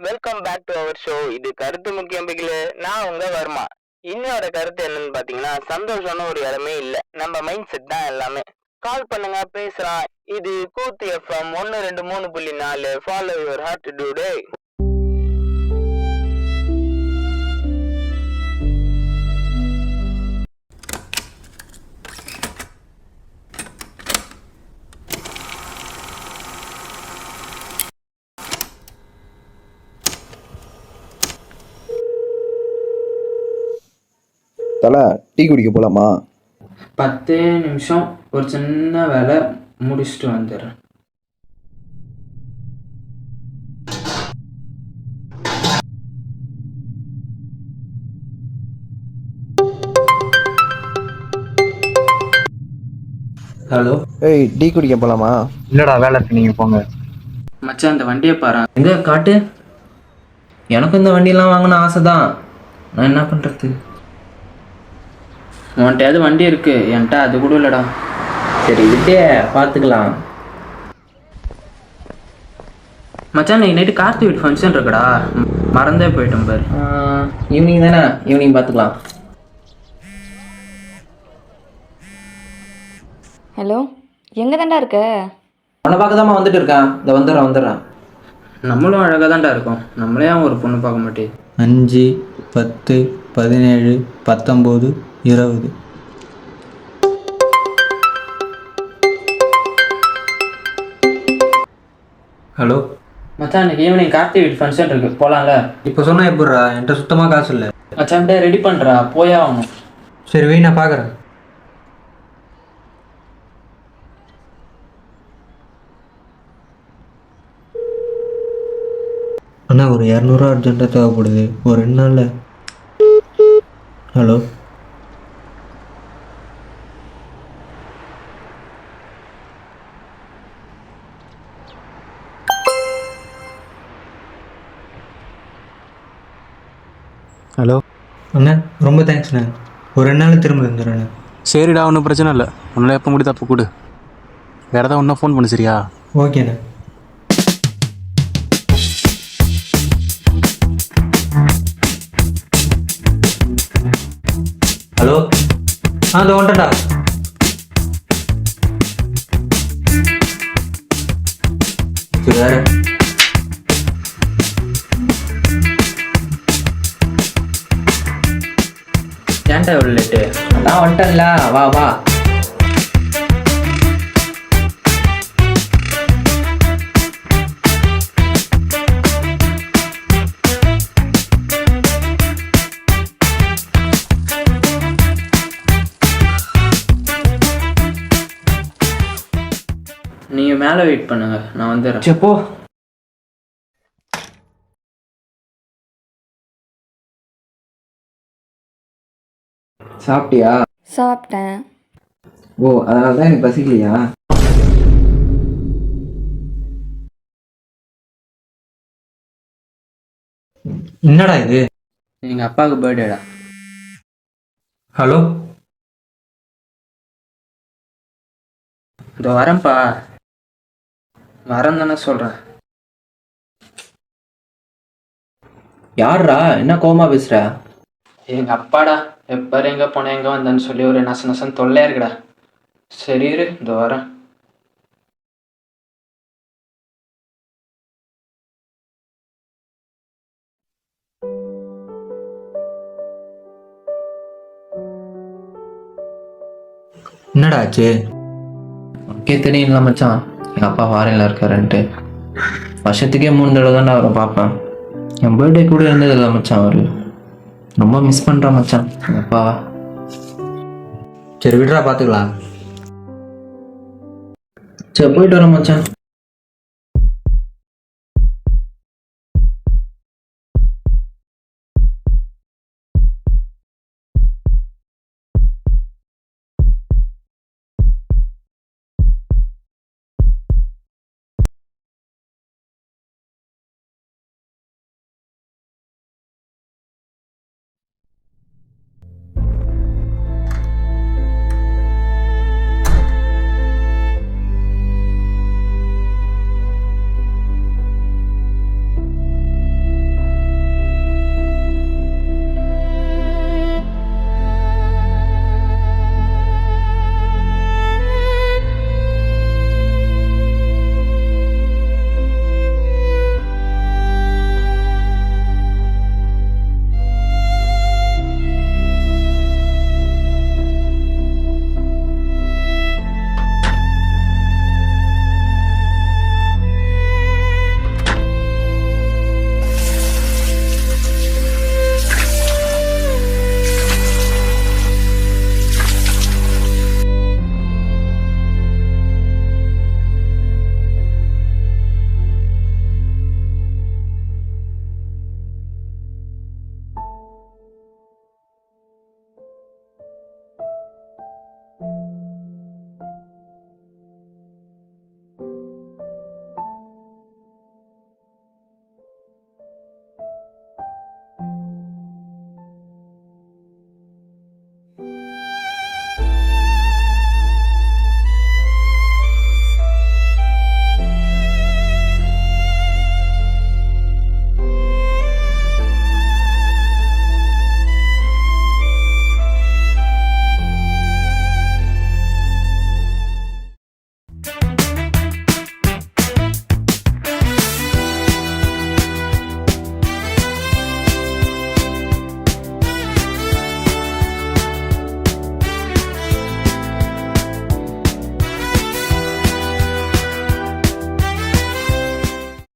Welcome back to our show. இது கருத்து முக்கியம் பிகில. நான் உங்க வர்மா. இன்னோட கருத்து என்னன்னு பாத்தீங்கன்னா, சந்தோஷம்னு ஒரு இடமே இல்ல, நம்ம மைண்ட் செட் தான் எல்லாமே. கால் பண்ணுங்க, பேசலாம். இது கூத்து FM 123.4. Follow your heart today. தலை, டீ குடிக்க போலாமா? 10 நிமிஷம் ஒரு சின்ன வேலை முடிச்சுட்டு வந்துடுறேன். ஹலோ. ஏய், டீ குடிக்க போலாமா? இல்லடா, வேலை இருக்கு, நீங்க போங்க. மச்சான், அந்த வண்டியை பாரு. எங்க காட்டு. எனக்கும் இந்த வண்டியெல்லாம் வாங்கணும் ஆசை தான். நான் என்ன பண்ணுறது? உன்கிட்டயாவது வண்டி இருக்கு, என்கிட்ட அது கூட இல்லைடா. சரி விட்டே பார்த்துக்கலாம். மச்சான், இன்னைக்கு நைட்டு கார்த்தி வீட்டு ஃபங்க்ஷன் இருக்குடா, மறந்தே போயிட்டோம் பாரு. ஈவினிங் தானே, ஈவினிங் பார்த்துக்கலாம். ஹலோ, எங்கே தாண்டா இருக்க? உன்னை பார்க்க தாம்மா வந்துட்டு இருக்கேன். இந்த வந்துடுறேன். நம்மளும் அழகாக தான்டா இருக்கோம், நம்மளே ஒரு பொண்ணு பார்க்க மாட்டேன். 5, 10, 17, 19, 20. ஹலோ மச்சான், இன்னைக்கு ஈவினிங் கார்த்தி வீட்டு ஃபங்க்ஷன் இருக்கு, போகலாம்ல? இப்போ சொன்னால் எப்படிறா? என்கிட்ட சுத்தமாக காசு இல்லை. மச்சான், அப்படியே ரெடி பண்ணுறா, போயே ஆகணும். சரி வை, நான் பார்க்குறேன். அண்ணா, ஒரு 200 அர்ஜென்ட்டாக தேவைப்படுது, ஒரு 2 நாளில். ஹலோ. ஹலோ அண்ணா, ரொம்ப தேங்க்ஸ்ண்ணே. ஒரு 2 நாளில் திரும்ப தந்துடுறேண்ணே. சரிடா, ஒன்றும் பிரச்சனை இல்லை. உன்னால எப்போ முடியுது அப்போ கொடு. வேறு ஏதாவது ஒன்றா ஃபோன் பண்ணு, சரியா? ஓகேண்ணே. ஹலோ. அது வந்துட்டா. வேற ஏன்டா எவ்வளோ லேட்டு? அதான் வந்துட்டல, வா வா. நீங்கள் மேலே வெயிட் பண்ணுங்க, நான் வந்துடுறேன். சரி போ. சாப்பிட்டியா? சாப்பிட்டேன். ஓ, அதனால தான் எனக்கு பசிக்கலையா? என்னடா இது? எங்கள் அப்பாவுக்கு பர்த்டேடா. ஹலோ. இதோ வரேன்ப்பா. வரேன் தானே சொல்கிறேன். யார்ரா, என்ன கோவமா பேசுகிற? எங்கள் அப்பாடா, எப்போ எங்கே போனேன் எங்கே வந்தேன்னு சொல்லி ஒரு நசன் தொல்லையாக இருக்குடா. சரி இரு, இதோ வரேன். என்னடா ஆச்சு? உனக்கே தெரியும்ல மச்சான், எங்கள் அப்பா ஃபாரின்ல இருக்காருன்ட்டு. வருஷத்துக்கே 3 தடவை தானே அவரை பார்ப்பேன். என் பர்த்டே கூட இருந்ததில்ல மச்சான். அவர் ரொம்ப மிஸ் பண்ணுறான் மச்சான் எங்கள் அப்பாவா. சரி விடுறா, பார்த்துக்கலாம். சரி போயிட்டு வரேன் மச்சான்.